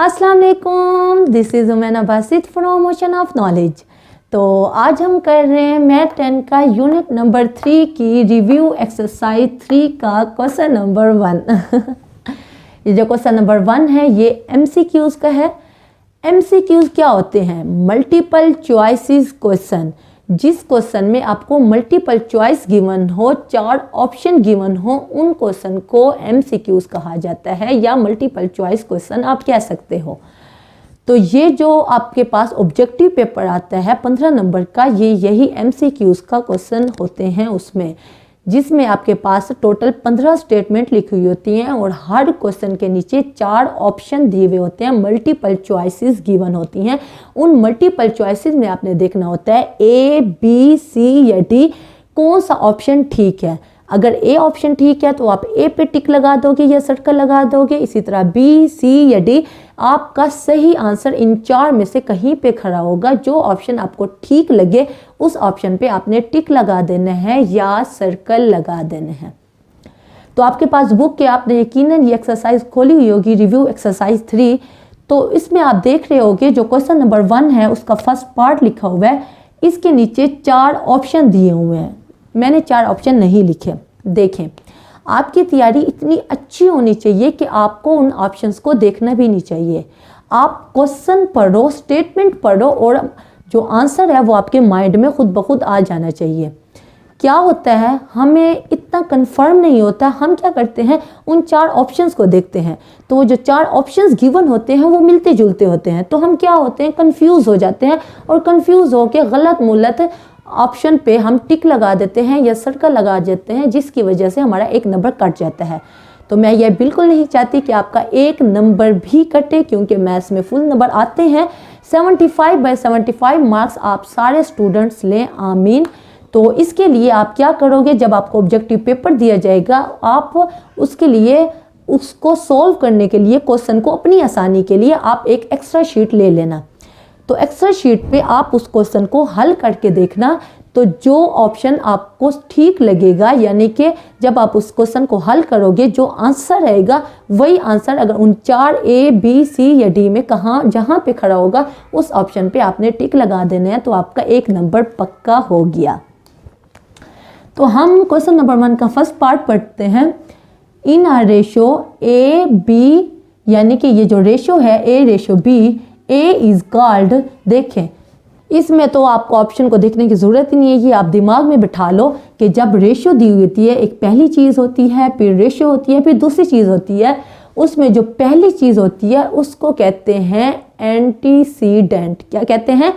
अस्सलाम वालेकुम, this is Umaina Basit from ocean of knowledge. तो आज हम कर रहे हैं मैथ 10 का यूनिट नंबर 3 की रिव्यू एक्सरसाइज 3 का क्वेश्चन नंबर 1। ये जो क्वेश्चन नंबर 1 है ये MCQs का है। MCQs क्या होते हैं? Multiple choices question. जिस क्वेश्चन में आपको मल्टीपल चॉइस गिवन हो, 4 ऑप्शन गिवन हो, उन क्वेश्चन को MCQs कहा जाता है या मल्टीपल चॉइस क्वेश्चन आप कह सकते हो। तो ये जो आपके पास ऑब्जेक्टिव पेपर आता है 15 नंबर का, ये यही MCQs का क्वेश्चन होते हैं उसमें, जिसमें आपके पास टोटल 15 स्टेटमेंट लिखी हुई होती हैं और हर क्वेश्चन के नीचे 4 ऑप्शन दिए हुए होते हैं, मल्टीपल चॉइसेस गिवन होती हैं। उन मल्टीपल चॉइसेस में आपने देखना होता है A, B, C या D कौन सा ऑप्शन ठीक है। अगर A ऑप्शन ठीक है तो आप A पे टिक लगा दोगे या सर्कल लगा दोगे। इसी तरह B, C या D आपका सही आंसर इन 4 में से कहीं पे खड़ा होगा। जो ऑप्शन आपको ठीक लगे उस ऑप्शन पे आपने टिक लगा देना है या सर्कल लगा देना है। तो आपके पास बुक के आपने यकीनन ये एक्सरसाइज खोली हुई होगी, रिव्यू एक्सरसाइज 3। तो इसमें आप देख रहे होगे जो क्वेश्चन नंबर 1 है उसका फर्स्ट पार्ट लिखा हुआ है, इसके नीचे 4 ऑप्शन दिए हुए हैं। मैंने 4 ऑप्शन नहीं लिखे। देखें, आपकी तैयारी इतनी अच्छी होनी चाहिए कि आपको उन ऑप्शंस को देखना भी नहीं चाहिए। आप क्वेश्चन पढ़ो, स्टेटमेंट पढ़ो और जो आंसर है वो आपके माइंड में खुद ब खुद आ जाना चाहिए। क्या होता है, हमें इतना कंफर्म नहीं होता, हम क्या करते हैं उन 4 ऑप्शंस को देखते हैं तो वो जो 4 ऑप्शंस गिवन होते हैं वो मिलते जुलते होते हैं, तो हम क्या होते हैं कंफ्यूज हो जाते हैं और कंफ्यूज होकर गलत मुलत ऑप्शन पे हम टिक लगा देते हैं या सर्कल लगा देते हैं, जिसकी वजह से हमारा एक नंबर कट जाता है। तो मैं ये बिल्कुल नहीं चाहती कि आपका एक नंबर भी कटे, क्योंकि मैथ्स में फुल नंबर आते हैं। 75/75 मार्क्स आप सारे स्टूडेंट्स लें, आमीन। तो इसके लिए आप क्या करोगे, जब आपको ऑब्जेक्टिव पेपर दिया जाएगा आप उसके लिए उसको सॉल्व करने के लिए क्वेश्चन को अपनी आसानी के लिए आप एक एक्स्ट्रा शीट ले लेना। तो एक्स्ट्रा शीट पे आप उस क्वेश्चन को हल करके देखना। तो जो ऑप्शन आपको ठीक लगेगा, यानी कि जब आप उस क्वेश्चन को हल करोगे जो आंसर रहेगा वही आंसर अगर उन 4 A, B, C या D में कहाँ जहाँ पे खड़ा होगा उस ऑप्शन पे आपने टिक लगा देना है, तो आपका एक नंबर पक्का हो गया। तो हम क्वेश्चन नंबर 1 का फर्स्ट पार्ट पढ़ते हैं। इन आ रेशो A, B, यानी कि ये जो रेशो है A ratio B, A is called. देखें, इसमें तो आपको ऑप्शन को देखने की ज़रूरत ही नहीं है, ये आप दिमाग में बिठा लो कि जब रेशो दी हुई होती है, एक पहली चीज़ होती है, फिर रेशो होती है, फिर दूसरी चीज़ होती है। उसमें जो पहली चीज़ होती है उसको कहते हैं एंटीसीडेंट। क्या कहते हैं?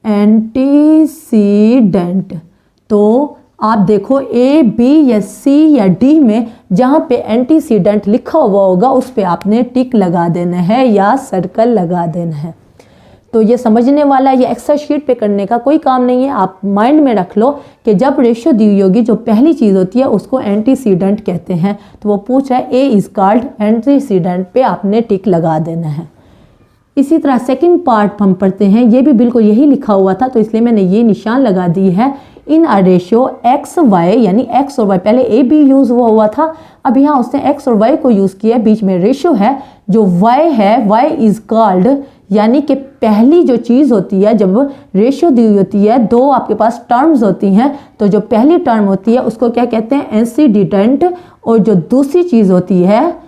एंटीसीडेंट। तो आप देखो A, B या C या D में जहाँ पे एंटीसीडेंट लिखा हुआ होगा उस पे आपने टिक लगा देना है या सर्कल लगा देना है। तो ये समझने वाला, ये एक्स्ट्रा शीट पे करने का कोई काम नहीं है। आप माइंड में रख लो कि जब रेशो दी हुई होगी जो पहली चीज़ होती है उसको एंटीसीडेंट कहते हैं। तो वो पूछ रहा है A इज कॉल्ड एंटीसीडेंट, पे आपने टिक लगा देना है। इसी तरह सेकंड पार्ट हम पढ़ते हैं, ये भी बिल्कुल यही लिखा हुआ था तो इसलिए मैंने ये निशान लगा दी है। इन अ रेशो एक्स वाई, यानी एक्स और वाई, पहले ए बी यूज़ हुआ था, अब यहाँ उसने एक्स और वाई को यूज़ किया, बीच में रेशो है। जो वाई है, वाई इज कॉल्ड, यानी कि पहली जो चीज़ होती है जब रेशो दी हुई होती है, 2 आपके पास टर्म्स होती हैं, तो जो पहली टर्म होती है उसको क्या कहते हैं? एंटीसीडेंट। और जो दूसरी चीज़ होती है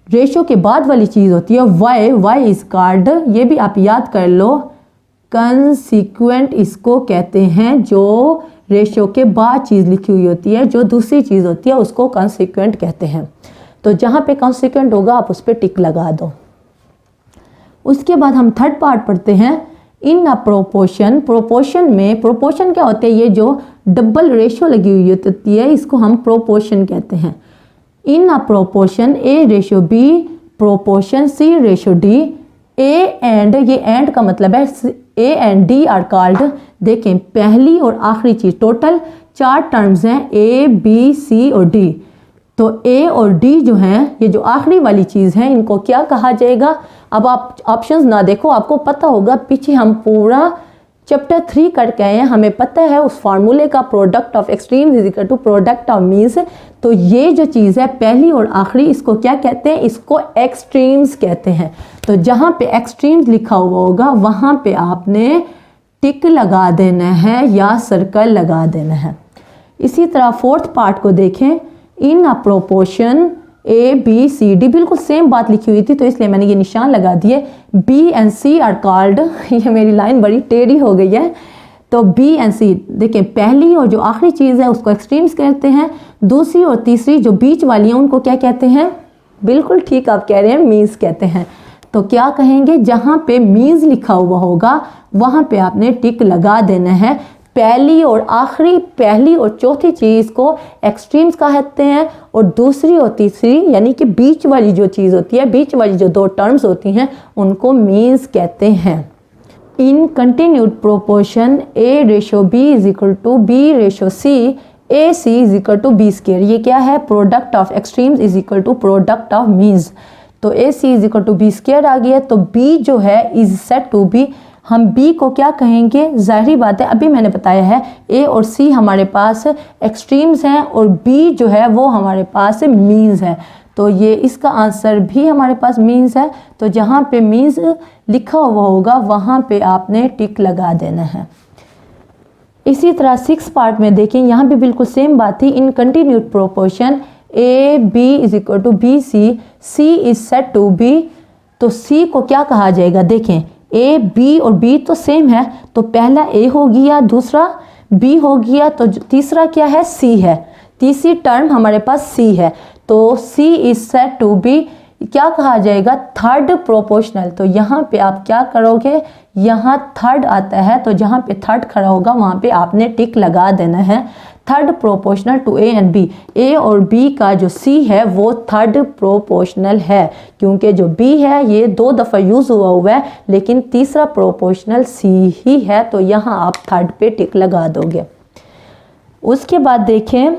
रेशो के बाद वाली चीज़ होती है वाई, वाई इज कॉल्ड, ये भी आप याद कर लो, कंसिक्वेंट इसको कहते हैं। जो रेशो के बाद चीज़ लिखी हुई होती है, जो दूसरी चीज़ होती है उसको कंसिक्वेंट कहते हैं। तो जहाँ पे कंसिक्वेंट होगा आप उस पर टिक लगा दो। उसके बाद हम थर्ड पार्ट पढ़ते हैं। In a proportion. प्रोपोर्शन में, प्रोपोर्शन क्या होते हैं? ये जो डबल रेशो लगी हुई होती है इसको हम प्रोपोर्शन कहते हैं। In a proportion A ratio B, proportion C ratio D, A and, ये एंड का मतलब है A and D are called. देखें, पहली और आखिरी चीज़, टोटल 4 टर्म्स हैं A, B, C और D। तो A और D जो हैं, ये जो आखिरी वाली चीज़ है, इनको क्या कहा जाएगा? अब आप ऑप्शंस ना देखो, आपको पता होगा, पीछे हम पूरा चैप्टर 3 करके आए हैं, हमें पता है उस फार्मूले का product of extremes is equal to product of means. तो ये जो चीज़ है पहली और आखिरी, इसको क्या कहते हैं, इसको एक्सट्रीम्स कहते हैं। तो जहाँ पे एक्सट्रीम्स लिखा हुआ होगा वहाँ पे आपने टिक लगा देना है या सर्कल लगा देना है। इसी तरह फोर्थ पार्ट को देखें, in a proportion A B C D, बिल्कुल सेम बात लिखी हुई थी तो इसलिए मैंने ये निशान लगा दिए। B and C are called, ये मेरी लाइन बड़ी टेढ़ी हो गई है, तो बी एंड सी देखें, पहली और जो आखिरी चीज़ है उसको एक्सट्रीम्स कहते हैं, दूसरी और तीसरी जो बीच वाली हैं उनको क्या कहते हैं, बिल्कुल ठीक आप कह रहे हैं, मीन्स कहते हैं। तो क्या कहेंगे, जहाँ पे मीन्स लिखा हुआ होगा वहाँ पे आपने टिक लगा देना है। पहली और आखिरी, पहली और चौथी चीज़ को एक्सट्रीम्स कहते हैं और दूसरी और तीसरी यानी कि बीच वाली जो चीज़ होती है, बीच वाली जो दो टर्म्स होती हैं उनको मीन्स कहते हैं। In continued proportion A/B is equal to B/C, AC is equal to B square, ये क्या है, product of extremes is equal to product of means. तो AC is equal to B square आ गया। तो B जो है इज सेट टू बी, हम B को क्या कहेंगे, जाहिर बात है अभी मैंने बताया है A और C हमारे पास एक्सट्रीम्स हैं और B जो है वो हमारे पास मीन्स है। तो ये इसका आंसर भी हमारे पास मीन्स है। तो जहाँ पे मीन्स लिखा हुआ होगा वहाँ पे आपने टिक लगा देना है। इसी तरह 6 पार्ट में देखें, यहाँ भी बिल्कुल सेम बात थी। In continued proportion AB is equal to BC, C is set to B, तो C को क्या कहा जाएगा, देखें A, B और B तो सेम है, तो पहला A हो गया, दूसरा B हो गया, तो तीसरा क्या है, C है, तीसरी टर्म हमारे पास C है। तो C is set to B क्या कहा जाएगा, थर्ड प्रोपोर्शनल। तो यहाँ पे आप क्या करोगे, यहाँ थर्ड आता है तो जहाँ पे थर्ड खड़ा होगा वहाँ पे आपने टिक लगा देना है। Third proportional to A and B, A और B का जो C है वो थर्ड प्रोपोर्शनल है, क्योंकि जो B है ये 2 दफ़ा यूज़ हुआ है लेकिन तीसरा प्रोपोर्शनल C ही है, तो यहाँ आप थर्ड पे टिक लगा दोगे। उसके बाद देखें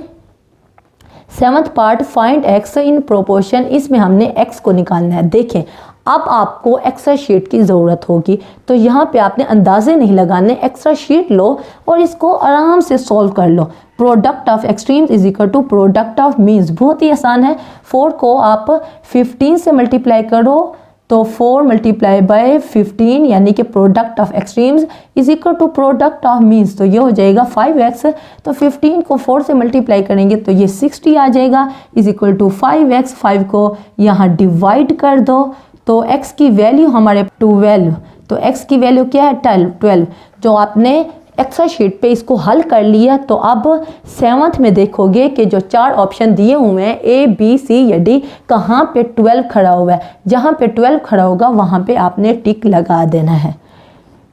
7th part, find x in proportion, इसमें हमने x को निकालना है। देखें अब आपको एक्स्ट्रा शीट की ज़रूरत होगी, तो यहाँ पे आपने अंदाजे नहीं लगाने, एक्स्ट्रा शीट लो और इसको आराम से सॉल्व कर लो। Product of extremes is equal to product of means, बहुत ही आसान है। 4 को आप 15 से मल्टीप्लाई करो तो 4 मल्टीप्लाई बाय 15 यानी कि product of extremes is equal to product of means, तो ये हो जाएगा 5x। तो 15 को 4 से मल्टीप्लाई करेंगे तो ये 60 आ जाएगा, इज इक्वल टू 5x। 5 को यहाँ डिवाइड कर दो तो x की वैल्यू हमारे 12, तो x की वैल्यू क्या है 12। जो आपने एक्स्ट्रा शीट पे इसको हल कर लिया, तो अब 7th में देखोगे कि जो 4 ऑप्शन दिए हुए हैं A, B, C या D, कहाँ पे 12 खड़ा हुआ है, जहाँ पे 12 खड़ा होगा वहाँ पे आपने टिक लगा देना है।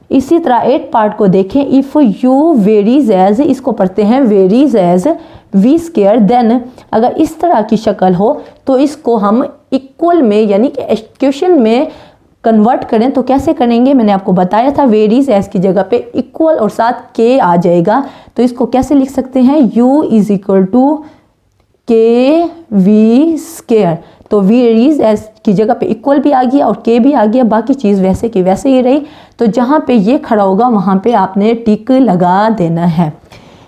इसी तरह 8 पार्ट को देखें, इफ़ यू वेरीज एज, इसको पढ़ते हैं varies as V square, then अगर इस तरह की शक्ल हो तो इसको हम इक्वल में यानी कि क्वेश्चन में कन्वर्ट करें तो कैसे करेंगे, मैंने आपको बताया था। वेरीज एज की जगह पे इक्वल और साथ के आ जाएगा, तो इसको कैसे लिख सकते हैं, u इज इक्वल टू के वी स्क्वायर। तो वेरीज एज की जगह पे इक्वल भी आ गया और के भी आ गया, बाकी चीज़ वैसे की वैसे ही रही। तो जहाँ पे ये खड़ा होगा वहाँ पे आपने टिक लगा देना है।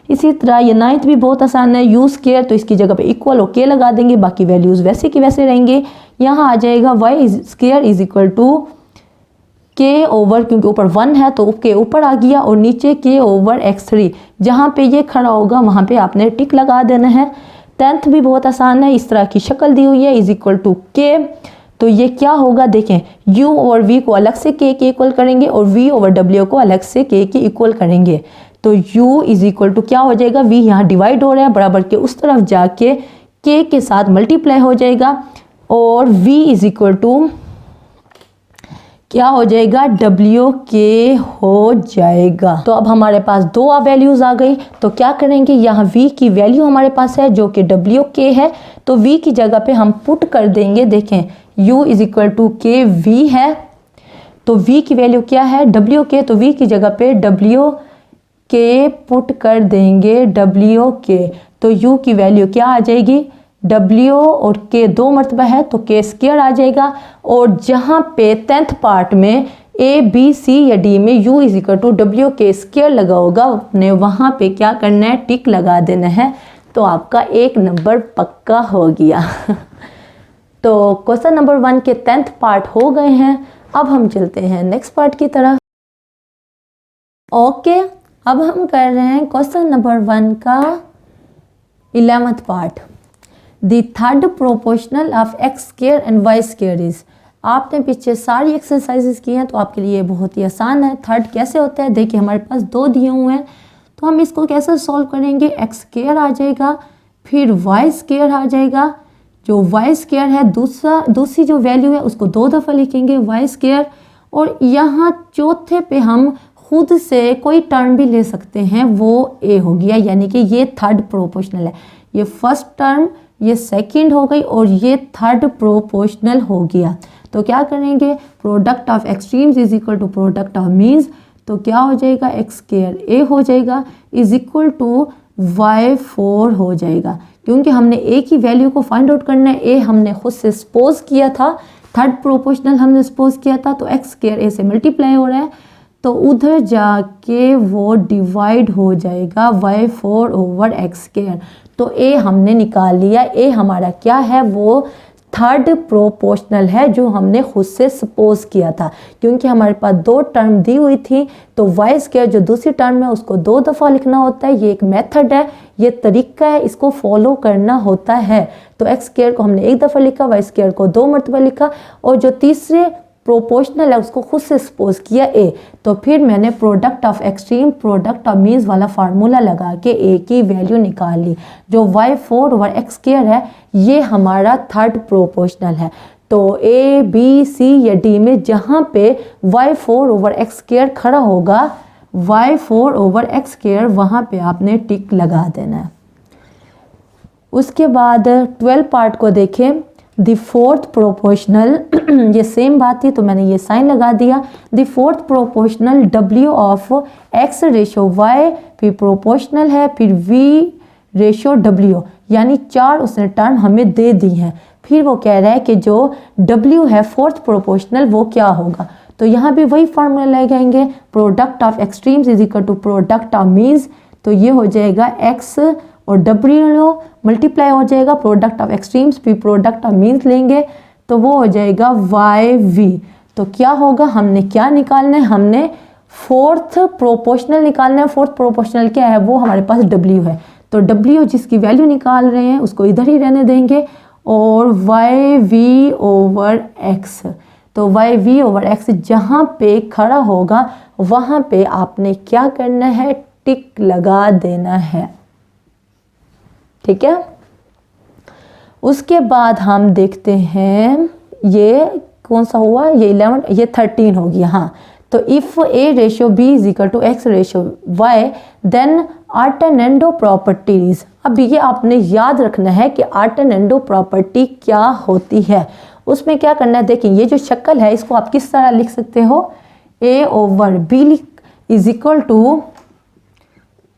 इसी तरह ये 9th भी बहुत आसान है, u स्क्वायर, तो इसकी जगह पे इक्वल और के लगा देंगे, बाकी वैल्यूज़ वैसे की वैसे रहेंगे। यहाँ आ जाएगा y square is equal to k over, क्योंकि ऊपर 1 है तो के ऊपर आ गया, और नीचे के ओवर x3, जहाँ पे ये खड़ा होगा वहाँ पे आपने टिक लगा देना है। 10th भी बहुत आसान है, इस तरह की शक्ल दी हुई है, इज इक्वल टू के, तो ये क्या होगा, देखें u और v को अलग से k के इक्वल करेंगे और v ओवर w को अलग से k के इक्वल करेंगे। तो u इज इक्वल टू क्या हो जाएगा, v यहाँ डिवाइड हो रहा है, बराबर के उस तरफ जाके k के साथ मल्टीप्लाई हो जाएगा, और v इज इक्वल टू क्या हो जाएगा, w के हो जाएगा। तो अब हमारे पास 2 वैल्यूज़ आ गई, तो क्या करेंगे, यहाँ v की वैल्यू हमारे पास है जो कि w के है, तो v की जगह पे हम पुट कर देंगे। देखें u इज इक्वल टू के v है, तो v की वैल्यू क्या है w के, तो v की जगह पे w के पुट कर देंगे w के, तो u की वैल्यू क्या आ जाएगी, w और k 2 मरतबा है तो k स्क्वायर आ जाएगा। और जहाँ पे 10th पार्ट में ए बी सी या डी में u is equal to W k square लगा होगा, आपने वहाँ पे क्या करना है, टिक लगा देना है, तो आपका 1 नंबर पक्का हो गया। तो क्वेश्चन नंबर 1 के 10th पार्ट हो गए हैं। अब हम चलते हैं नेक्स्ट पार्ट की तरफ। ओके, अब हम कर रहे हैं क्वेश्चन नंबर 1 का 11th part. The third proportional of X square and Y square is. आपने पीछे सारी एक्सरसाइजेस की हैं तो आपके लिए बहुत ही आसान है। थर्ड कैसे होता है, देखिए हमारे पास 2 दिए हुए हैं, तो हम इसको कैसे सॉल्व करेंगे। एक्स स्क्वायर आ जाएगा, फिर वाई स्क्वायर आ जाएगा। जो वाई स्क्वायर है दूसरी जो वैल्यू है उसको 2 दफ़ा लिखेंगे वाई स्क्वायर, और यहाँ चौथे पे हम खुद से कोई टर्म भी ले सकते हैं, वो ए हो गया, यानी कि ये थर्ड प्रोपोर्शनल है। ये फर्स्ट टर्म, ये सेकंड हो गई और ये थर्ड प्रोपोर्शनल हो गया। तो क्या करेंगे, product of extremes is equal to product of means, तो क्या हो जाएगा, एक्स स्क्वायर ए हो जाएगा इज इक्वल टू y4 हो जाएगा, क्योंकि हमने ए की वैल्यू को फाइंड आउट करना है। ए हमने खुद से सपोज किया था, थर्ड प्रोपोर्शनल हमने सपोज किया था, तो एक्स स्क्वायर ए से मल्टीप्लाई हो रहा है, तो उधर जाके वो डिवाइड हो जाएगा y4 ओवर एक्स स्क्वायर। तो ए हमने निकाल लिया, ए हमारा क्या है, वो थर्ड प्रोपोर्शनल है जो हमने खुद से सपोज किया था, क्योंकि हमारे पास 2 टर्म दी हुई थी, तो वाई स्क्वायर जो दूसरी टर्म है उसको 2 दफ़ा लिखना होता है। ये एक मेथड है, ये तरीका है, इसको फॉलो करना होता है। तो एक्स स्क्वायर को हमने 1 दफ़ा लिखा, वाई स्क्वायर को 2 मरतबा लिखा, और जो तीसरे प्रोपोर्शनल है उसको खुद से सपोज किया ए। तो फिर मैंने product of extreme product of means वाला फार्मूला लगा के ए की वैल्यू निकाल ली। जो y4 ओवर एक्स स्क्वायर है ये हमारा थर्ड प्रोपोर्शनल है। तो ए बी सी या डी में जहाँ पे y4 ओवर एक्स स्क्वायर खड़ा होगा, y4 ओवर एक्स स्क्वायर वहाँ पे आपने टिक लगा देना है। उसके बाद 12 पार्ट को देखें। द फोर्थ प्रोपोर्शनल, ये सेम बात थी तो मैंने ये साइन लगा दिया। The fourth proportional W of X ratio Y, फिर प्रोपोर्शनल है, फिर V रेशो W, यानी 4 उसने टर्म हमें दे दी हैं। फिर वो कह रहा है कि जो W है फोर्थ प्रोपोर्शनल वो क्या होगा, तो यहाँ भी वही फार्मूला लगाएंगे, product of extremes is equal to product of means, तो ये हो जाएगा x और W मल्टीप्लाई हो जाएगा प्रोडक्ट ऑफ एक्सट्रीम्स, फिर प्रोडक्ट ऑफ मीन्स लेंगे तो वो हो जाएगा YV। तो क्या होगा, हमने क्या निकालना है, हमने फोर्थ प्रोपोर्शनल निकालना है। फोर्थ प्रोपोर्शनल क्या है, वो हमारे पास W है, तो W जिसकी वैल्यू निकाल रहे हैं उसको इधर ही रहने देंगे, और YV ओवर X, तो YV ओवर X जहाँ पे खड़ा होगा वहाँ पे आपने क्या करना है, टिक लगा देना है, ठीक है। उसके बाद हम देखते हैं ये कौन सा हुआ, ये 11, ये 13 हो गया। हाँ, तो if A ratio B is equal to X ratio Y then alternendo properties. अब ये आपने याद रखना है कि आर्टेनेंडो प्रॉपर्टी क्या होती है। उसमें क्या करना है, देखिए ये जो शक्ल है इसको आप किस तरह लिख सकते हो, A over B is equal to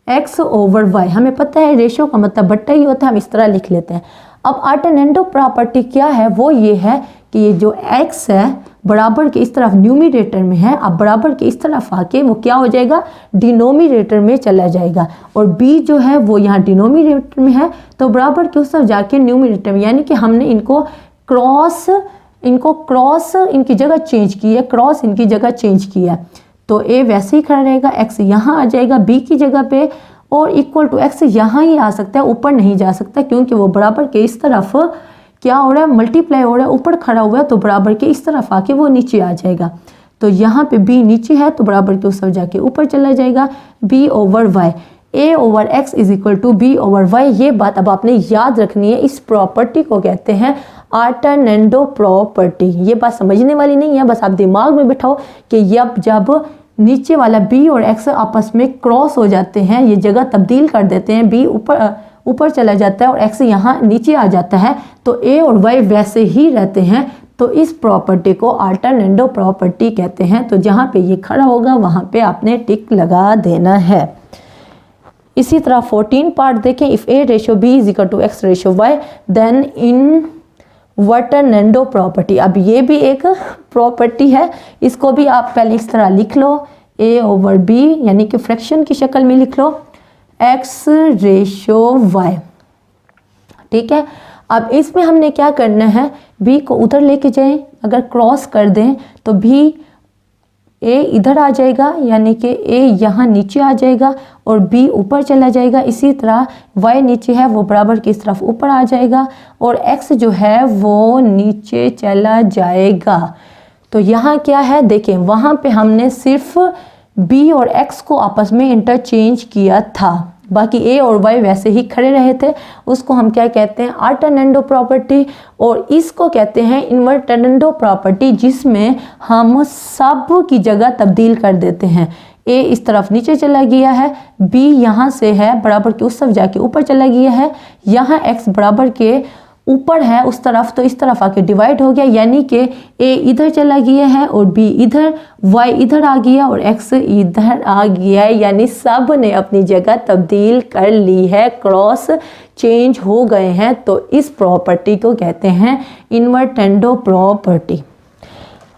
X over Y. हमें पता है रेशो का मतलब बट्टा ही होता है, हम इस तरह लिख लेते हैं। अब आर्टेनेंडो प्रॉपर्टी क्या है, वो ये है कि ये जो x है बराबर के इस तरफ न्यूमिनेटर में है, अब बराबर के इस तरफ आके वो क्या हो जाएगा, डिनोमिनेटर में चला जाएगा, और b जो है वो यहाँ डिनोमिनेटर में है तो बराबर के उस तरफ जाके न्यूमिनेटर में, यानी कि हमने इनको क्रॉस इनकी जगह चेंज की है, क्रॉस इनकी जगह चेंज किया है। तो a वैसे ही खड़ा रहेगा, x यहाँ आ जाएगा b की जगह पे, और इक्वल टू x यहाँ ही आ सकता है, ऊपर नहीं जा सकता क्योंकि वो बराबर के इस तरफ क्या हो रहा है, मल्टीप्लाई हो रहा है, ऊपर खड़ा हुआ है तो बराबर के इस तरफ आके वो नीचे आ जाएगा। तो यहाँ पे b नीचे है तो बराबर के उस तरफ जाके ऊपर चला जाएगा, b over y, a over x is equal to b over y। ये बात अब आपने याद रखनी है, इस प्रॉपर्टी को कहते हैं आर्टेनेंडो प्रॉपर्टी। ये बात समझने वाली नहीं है, बस आप दिमाग में बिठाओ कि जब नीचे वाला b और x आपस में क्रॉस हो जाते हैं, ये जगह तब्दील कर देते हैं, b ऊपर चला जाता है और x यहाँ नीचे आ जाता है, तो a और y वैसे ही रहते हैं, तो इस प्रॉपर्टी को आर्टेनेंडो प्रॉपर्टी कहते हैं। तो जहाँ पे ये खड़ा होगा वहाँ पे आपने टिक लगा देना है। इसी तरह 14 पार्ट देखें। If a ratio b is equal to X ratio y then invertendo property. अब ये भी एक प्रॉपर्टी है, इसको भी आप पहले इस तरह लिख लो, A/B यानी कि फ्रैक्शन की शक्ल में लिख लो X/Y। ठीक है, अब इसमें हमने क्या करना है, B को उधर लेके जाएं, अगर क्रॉस कर दें तो भी A इधर आ जाएगा, यानी कि A यहाँ नीचे आ जाएगा और B ऊपर चला जाएगा। इसी तरह Y नीचे है वो बराबर की इस तरफ ऊपर आ जाएगा और X जो है वो नीचे चला जाएगा। तो यहाँ क्या है देखें, वहाँ पे हमने सिर्फ B और X को आपस में इंटरचेंज किया था, बाकी A और Y वैसे ही खड़े रहे थे। उसको हम क्या कहते हैं, अल्टरनेंडो प्रॉपर्टी। और इसको कहते हैं इन्वर्टेंडो प्रॉपर्टी, जिसमें हम सब की जगह तब्दील कर देते हैं। A इस तरफ नीचे चला गया है, B यहाँ से है बराबर के उस तरफ जाके ऊपर चला गया है, यहाँ X बराबर के ऊपर है उस तरफ, तो इस तरफ आके डिवाइड हो गया, यानी कि A इधर चला गया है और B इधर, Y इधर आ गया और X इधर आ गया है, यानी सब ने अपनी जगह तब्दील कर ली है, क्रॉस चेंज हो गए हैं। तो इस प्रॉपर्टी को कहते हैं इन्वर्टेंडो प्रॉपर्टी।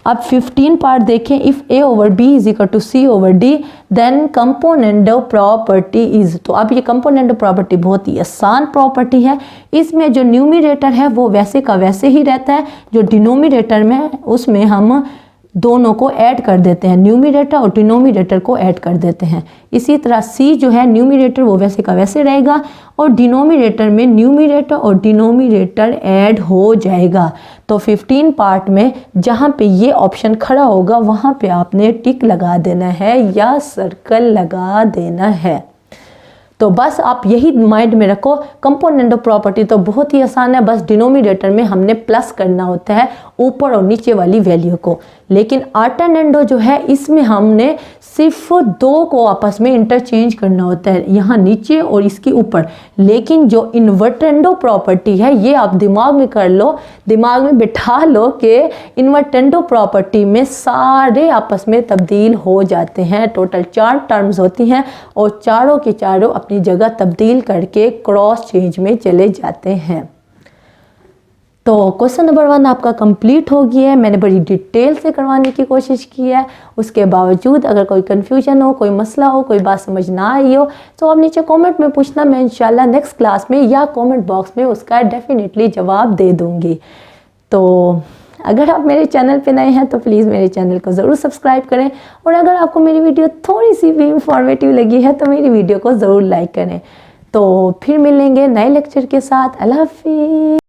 अब 15 पार्ट देखें, if A/B is equal to C/D then componendo property is. तो अब ये कंपोनेंडो प्रॉपर्टी बहुत ही आसान प्रॉपर्टी है। इसमें जो न्यूमरेटर है वो वैसे का वैसे ही रहता है, जो डिनोमिनेटर में उसमें हम दोनों को ऐड कर देते हैं, न्यूमरेटर और डिनोमिनेटर को ऐड कर देते हैं। इसी तरह C जो है न्यूमरेटर वो वैसे का वैसे रहेगा और डिनोमिनेटर में न्यूमरेटर और डिनोमिनेटर ऐड हो जाएगा। तो 15 पार्ट में जहाँ पे ये ऑप्शन खड़ा होगा वहाँ पे आपने टिक लगा देना है या सर्कल लगा देना है। तो बस आप यही माइंड में रखो, कंपोनेंडो प्रॉपर्टी तो बहुत ही आसान है, बस डिनोमिनेटर में हमने प्लस करना होता है ऊपर और नीचे वाली वैल्यू को। लेकिन अल्टरनेंडो जो है इसमें हमने सिर्फ दो को आपस में इंटरचेंज करना होता है, यहाँ नीचे और इसके ऊपर। लेकिन जो इन्वर्टेंडो प्रॉपर्टी है ये आप दिमाग में कर लो, दिमाग में बिठा लो कि इन्वर्टेंडो प्रॉपर्टी में सारे आपस में तब्दील हो जाते हैं। टोटल 4 टर्म्स होती हैं और चारों के चारों अपनी जगह तब्दील करके क्रॉस चेंज में चले जाते हैं। तो क्वेश्चन नंबर 1 आपका कंप्लीट हो गया है। मैंने बड़ी डिटेल से करवाने की कोशिश की है, उसके बावजूद अगर कोई कन्फ्यूजन हो, कोई मसला हो, कोई बात समझ ना आई हो तो आप नीचे कमेंट में पूछना, मैं इंशाल्लाह नेक्स्ट क्लास में या कमेंट बॉक्स में उसका डेफिनेटली जवाब दे दूँगी। तो अगर आप मेरे चैनल पे नए हैं तो प्लीज़ मेरे चैनल को ज़रूर सब्सक्राइब करें और अगर आपको मेरी वीडियो थोड़ी सी भी इंफॉर्मेटिव लगी है तो मेरी वीडियो को ज़रूर लाइक करें। तो फिर मिलेंगे नए लेक्चर के साथ। अल्लाह हाफिज़।